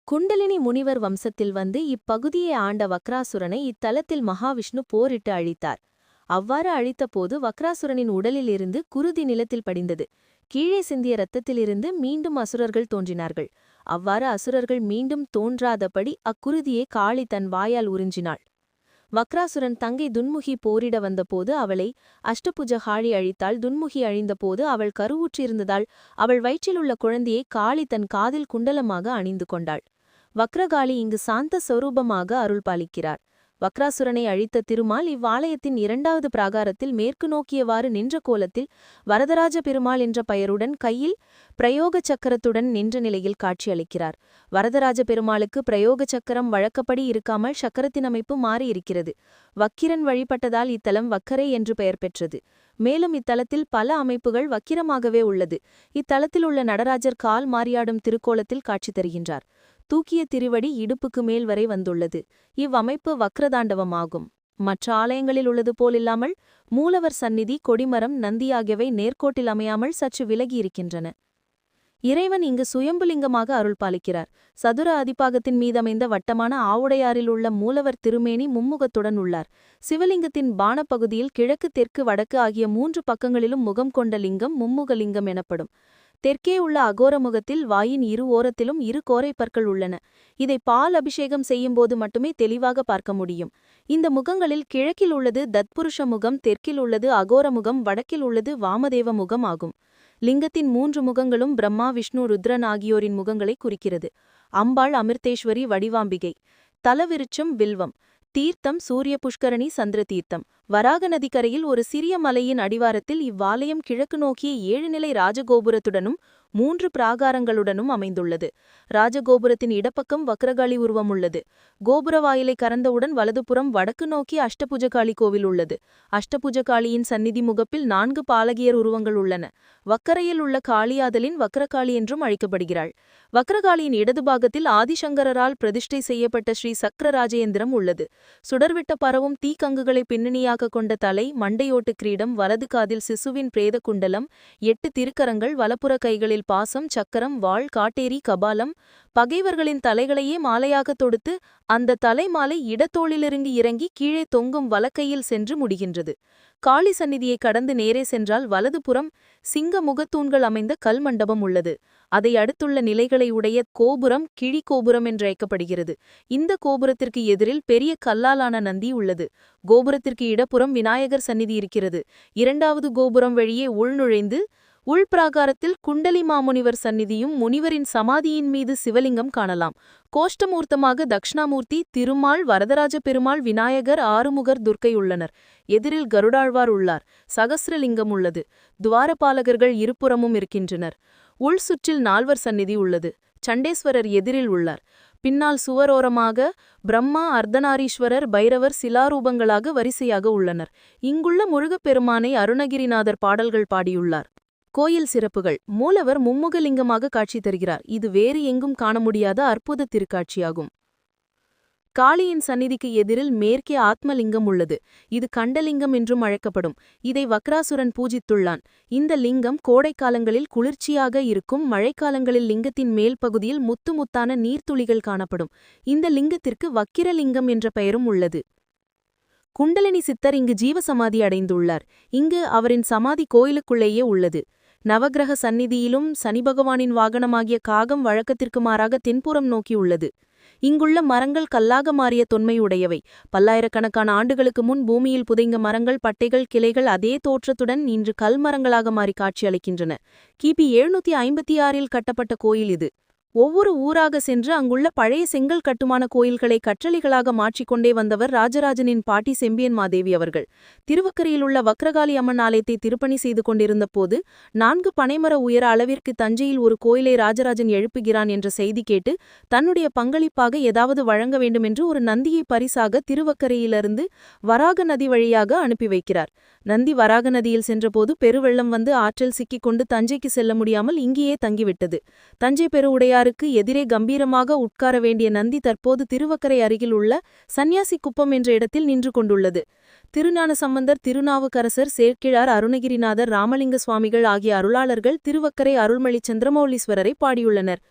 குண்டலினி முனிவர் வம்சத்தில் வந்து இப்பகுதியை ஆண்ட வக்ராசுரனை இத்தலத்தில் மகாவிஷ்ணு போரிட்டு அழித்தார். அவ்வாறு அழித்தபோது வக்ராசுரனின் உடலில் இருந்து குருதி நிலத்தில் படிந்தது. கீழே சிந்திய இரத்தத்திலிருந்து மீண்டும் அசுரர்கள் தோன்றினார்கள். அவ்வாறு அசுரர்கள் மீண்டும் தோன்றாதபடி அக்குருதியை காளி தன் வாயால் உறிஞ்சினாள். வக்ராசுரன் தங்கை துன்முகி போரிட வந்தபோது அவளை அஷ்டபுஜகாளி அழித்தாள். துன்முகி அழிந்தபோது அவள் கருவுற்றிருந்ததால் அவள் வயிற்றிலுள்ள குழந்தையை காளி தன் காதில் குண்டலமாக அணிந்து கொண்டாள். வக்ரகாளி இங்கு சாந்த சொரூபமாக அருள் பாலிக்கிறார். வக்ராசுரனை அழித்த திருமால் இவ்வாலயத்தின் இரண்டாவது பிராகாரத்தில் மேற்கு நோக்கியவாறு நின்ற கோலத்தில் வரதராஜ பெருமாள் என்ற பெயருடன் கையில் பிரயோக சக்கரத்துடன் நின்ற நிலையில் காட்சியளிக்கிறார். வரதராஜ பெருமாளுக்கு பிரயோக சக்கரம் வழக்கப்படி இருக்காமல் சக்கரத்தின் அமைப்பு மாறியிருக்கிறது. வக்கிரன் வழிபட்டதால் இத்தலம் வக்கரை என்று பெயர் பெற்றது. மேலும் இத்தலத்தில் பல அமைப்புகள் வக்கிரமாகவே உள்ளது. இத்தலத்தில் உள்ள நடராஜர் கால் மாறியாடும் திருக்கோலத்தில் காட்சி தருகின்றார். தூக்கிய திருவடி இடுப்புக்கு மேல் வரை வந்துள்ளது. இவ்வமைப்பு வக்ரதாண்டவமாகும். மற்ற ஆலயங்களில் உள்ளது போலில்லாமல் மூலவர் சந்நிதி, கொடிமரம், நந்தி ஆகியவை நேர்கோட்டில் அமையாமல் சற்று விலகியிருக்கின்றன. இறைவன் இங்கு சுயம்புலிங்கமாக அருள் பாலிக்கிறார். சதுர அதிபாகத்தின் மீதமைந்த வட்டமான ஆவுடையாரில் உள்ள மூலவர் திருமேனி மும்முகத்துடன் உள்ளார். சிவலிங்கத்தின் பானப்பகுதியில் கிழக்கு, தெற்கு, வடக்கு ஆகிய 3 பக்கங்களிலும் முகம் கொண்ட லிங்கம் மும்முகலிங்கம் எனப்படும். தெற்கே உள்ள அகோரமுகத்தில் வாயின் இரு ஓரத்திலும் 2 கோரைப்பற்கள் உள்ளன. இதை பால் அபிஷேகம் செய்யும்போது மட்டுமே தெளிவாக பார்க்க முடியும். இந்த முகங்களில் கிழக்கில் உள்ளது தத்புருஷ முகம், தெற்கில் உள்ளது அகோரமுகம், வடக்கில் உள்ளது வாமதேவ முகம் ஆகும். லிங்கத்தின் 3 முகங்களும் பிரம்மா, விஷ்ணு, ருத்ரன் ஆகியோரின் முகங்களை குறிக்கிறது. அம்பாள் அமிர்தேஸ்வரி வடிவாம்பிகை. தலவிருட்சம் வில்வம். தீர்த்தம் சூரிய புஷ்கரணி சந்திர தீர்த்தம். வராக நதிக்கரையில் ஒரு சிறிய மலையின் அடிவாரத்தில் இவ்வாலயம் கிழக்கு நோக்கிய 7 நிலை ராஜகோபுரத்துடனும் 3 பிராகாரங்களுடனும் அமைந்துள்ளது. ராஜகோபுரத்தின் இடப்பக்கம் வக்ரகாளி உருவம் உள்ளது. கோபுர வாயிலை கறந்தவுடன் வலதுபுறம் வடக்கு நோக்கி அஷ்டபுஜகாளி கோவில் உள்ளது. அஷ்டபுஜகாளியின் சந்நிதி முகப்பில் 4 பாலகியர் உருவங்கள் உள்ளன. வக்கரையில் உள்ள காளியாதலின் வக்ரகாளி என்றும் அழைக்கப்படுகிறாள். வக்ரகாளியின் இடது பாகத்தில் ஆதிசங்கரால் பிரதிஷ்டை செய்யப்பட்ட ஸ்ரீ சக்கரராஜேந்திரம் உள்ளது. சுடர்விட்ட பரவும் தீக்கங்குகளை பின்னணியாக கொண்ட தலை, மண்டையோட்டு கிரீடம், வலது காதில் சிசுவின் பிரேத குண்டலம், 8 திருக்கரங்கள், வலப்புற கைகளில் பாசம், சக்கரம், வாள், காட்டேரி, கபாலம், பகைவர்களின் தலைகளையே மாலையாக தொடுத்து அந்த தலைமாலை இடத்தோளிலிருந்து இறங்கி கீழே தொங்கும் வலக்கையில் சென்று முடிகின்றது. காளி சந்நிதியை கடந்து நேரே சென்றால் வலதுபுறம் சிங்க முகத்தூண்கள் அமைந்த கல் மண்டபம் உள்ளது. அதை அடுத்துள்ள நிலைகளை உடைய கோபுரம் கிழி கோபுரம் என்றழைக்கப்படுகிறது. இந்த கோபுரத்திற்கு எதிரில் பெரிய கல்லாலான நந்தி உள்ளது. கோபுரத்திற்கு இடப்புறம் விநாயகர் சந்நிதி இருக்கிறது. 2வது கோபுரம் வழியே உள்நுழைந்து உள்பிராகாரத்தில் குண்டலி மாமுனிவர் சந்நிதியும் முனிவரின் சமாதியின் மீது சிவலிங்கம் காணலாம். கோஷ்டமூர்த்தமாக தக்ஷணாமூர்த்தி, திருமால், வரதராஜ பெருமாள், விநாயகர், ஆறுமுகர், துர்க்கை உள்ளனர். எதிரில் கருடாழ்வார் உள்ளார். சகஸ்ரலிங்கம் உள்ளது. துவாரபாலகர்கள் இருபுறமும் இருக்கின்றனர். உள் சுற்றில் 4வர் சந்நிதி உள்ளது. சண்டேஸ்வரர் எதிரில் உள்ளார். பின்னால் சுவரோரமாக பிரம்மா, அர்த்தநாரீஸ்வரர், பைரவர் சிலாரூபங்களாக வரிசையாக உள்ளனர். இங்குள்ள முருகப்பெருமானை அருணகிரிநாதர் பாடல்கள் பாடியுள்ளார். கோயில் சிறப்புகள். மூலவர் மும்முகலிங்கமாக காட்சி தருகிறார். இது வேறு எங்கும் காண முடியாத அற்புத திருக்காட்சியாகும். காளியின் சந்நிதிக்கு எதிரில் மேற்கே ஆத்மலிங்கம் உள்ளது. இது கண்டலிங்கம் என்றும் அழைக்கப்படும். இதை வக்ராசுரன் பூஜித்துள்ளான். இந்த லிங்கம் கோடைக்காலங்களில் குளிர்ச்சியாக இருக்கும். மழைக்காலங்களில் லிங்கத்தின் மேல் பகுதியில் முத்து முத்தான நீர்த்துளிகள் காணப்படும். இந்த லிங்கத்திற்கு வக்கிரலிங்கம் என்ற பெயரும் உள்ளது. குண்டலினி சித்தர் இங்கு ஜீவசமாதி அடைந்துள்ளார். இங்கு அவரின் சமாதி கோயிலுக்குள்ளேயே உள்ளது. நவக்கிரக சந்நிதியிலும் சனி பகவானின் வாகனமாகிய காகம் வழக்கத்திற்கு மாறாக தென்புறம் நோக்கி உள்ளது. இங்குள்ள மரங்கள் கல்லாக மாறிய தொன்மையுடையவை. பல்லாயிரக்கணக்கான ஆண்டுகளுக்கு முன் பூமியில் புதைந்த மரங்கள், பட்டைகள், கிளைகள் அதே தோற்றத்துடன் இன்று கல்மரங்களாக மாறி காட்சியளிக்கின்றன. கிபி 756இல் கட்டப்பட்ட கோயில் இது. ஒவ்வொரு ஊராக சென்று அங்குள்ள பழைய செங்கல் கட்டுமான கோயில்களை கற்றளிகளாக மாற்றிக்கொண்டே வந்தவர் ராஜராஜனின் பாட்டி செம்பியன் மாதேவி அவர்கள். திருவக்கரையிலுள்ள வக்ரகாளி அம்மன் ஆலயத்தை திருப்பணி செய்து கொண்டிருந்த போது 4 பனைமர உயர அளவிற்கு தஞ்சையில் ஒரு கோயிலை ராஜராஜன் எழுப்புகிறான் என்ற செய்தி கேட்டு தன்னுடைய பங்களிப்பாக ஏதாவது வழங்க வேண்டுமென்று ஒரு நந்தியை பரிசாக திருவக்கரையிலிருந்து வராக நதி வழியாக அனுப்பி வைக்கிறார். நந்தி வராக நதியில் சென்றபோது பெருவெள்ளம் வந்து ஆற்றில் சிக்கிக்கொண்டு தஞ்சைக்கு செல்ல முடியாமல் இங்கேயே தங்கிவிட்டது. தஞ்சை பெருவுடையார் எதிரே கம்பீரமாக உட்கார வேண்டிய நந்தி தற்போது திருவக்கரை அருகில் உள்ள சன்னியாசி குப்பம் என்ற இடத்தில் நின்று கொண்டுள்ளது. திருஞான சம்பந்தர், திருநாவுக்கரசர், சேர்க்கிழார், அருணகிரிநாதர், ராமலிங்க சுவாமிகள் ஆகிய அருளாளர்கள் திருவக்கரை அருள்மொழி சந்திரமௌலீஸ்வரரை பாடியுள்ளனர்.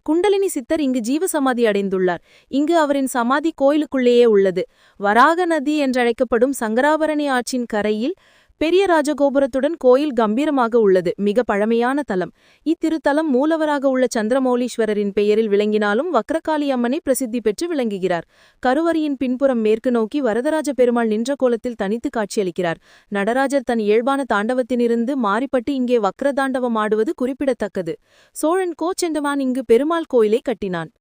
குண்டலினி சித்தர் இங்கு ஜீவசமாதி அடைந்துள்ளார். இங்கு அவரின் சமாதி கோயிலுக்குள்ளேயே உள்ளது. வராக நதி என்றழைக்கப்படும் சங்கராபரணி ஆற்றின் கரையில் பெரிய ராஜகோபுரத்துடன் கோயில் கம்பீரமாக உள்ளது. மிக பழமையான தலம். இத்திருத்தலம் மூலவராக உள்ள சந்திரமௌலீஸ்வரரின் பெயரில் விளங்கினாலும் வக்ரகாளி அம்மனை பிரசித்தி பெற்று விளங்குகிறார். கருவறையின் பின்புறம் மேற்கு நோக்கி வரதராஜ பெருமாள் நின்ற கோலத்தில் தனித்து காட்சியளிக்கிறார். நடராஜர் தன் இயல்பான தாண்டவத்தினிருந்து மாறிப்பட்டு இங்கே வக்ர தாண்டவம் ஆடுவது குறிப்பிடத்தக்கது. சோழன் கோச்செண்டமான் இங்கு பெருமாள் கோயிலை கட்டினான்.